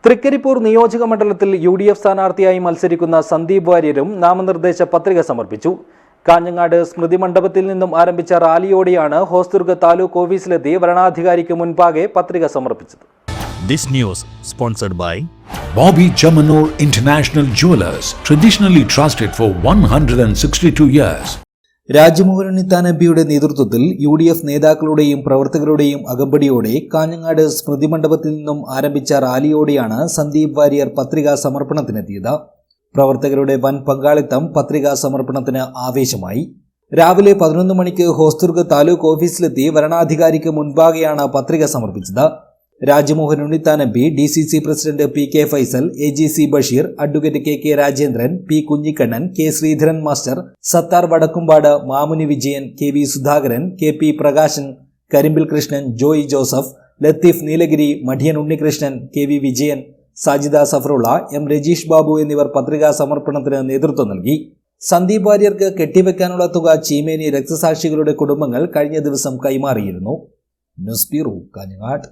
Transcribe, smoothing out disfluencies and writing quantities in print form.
തൃക്കരിപ്പൂർ നിയോജക മണ്ഡലത്തിൽ യു.ഡി.എഫ് സ്ഥാനാർത്ഥിയായി മത്സരിക്കുന്ന സന്ദീപ് വാര്യരും നാമനിർദ്ദേശ പത്രിക സമർപ്പിച്ചു. കാഞ്ഞങ്ങാട് സ്മൃതി മണ്ഡപത്തിൽ നിന്നും ആരംഭിച്ച റാലിയോടെയാണ് ഹോസ്ദുർഗ് താലൂക്ക് ഓഫീസിലെത്തി വരണാധികാരിക്ക് മുൻപാകെ പത്രിക സമർപ്പിച്ചത്. This news sponsored by Bobby Chamanur International Jewelers, traditionally trusted for 162 years. Rajmohan Unnithan എംപിയുടെ നേതൃത്വത്തിൽ യു.ഡി.എഫ് നേതാക്കളുടെയും പ്രവർത്തകരുടെയും അകമ്പടിയോടെ കാഞ്ഞങ്ങാട് സ്മൃതി മണ്ഡപത്തിൽ നിന്നും ആരംഭിച്ച റാലിയോടെയാണ് സന്ദീപ് വാര്യർ പത്രികാ സമർപ്പണത്തിനെത്തിയത്. പ്രവർത്തകരുടെ വൻ പങ്കാളിത്തം പത്രികാ സമർപ്പണത്തിന് ആവേശമായി. രാവിലെ 11 മണിക്ക് ഹോസ്ദുർഗ് താലൂക്ക് ഓഫീസിലെത്തി വരണാധികാരിക്ക് മുൻപാകെയാണ് പത്രിക സമർപ്പിച്ചത്. Rajmohan Unnithan MP, DCC president P.K. Faisal, AGC Basheer, advocate K.K. Rajendran, P. Kunhikannan, K. Sreedharan master, Sathar Vadakkumpad, Mamuni Vijayan, K.V. Sudhakaran, K.P. Prakashan, Karimbil Krishnan, Joy Joseph, Latheef Neelagiri, Madiyan Unnikrishnan, K.V. Vijayan, Sajida Safarulla, M. Rajeesh Babu എന്നിവർ പത്രികാ സമർപ്പണത്തിന് നേതൃത്വം നൽകി. സന്ദീപ് വാര്യർക്ക് കെട്ടിവെക്കാനുള്ള തുക ചീമേനി രക്തസാക്ഷികളുടെ കുടുംബങ്ങൾ കഴിഞ്ഞ ദിവസം കൈമാറിയിരുന്നു. News bureau, Kanhangad.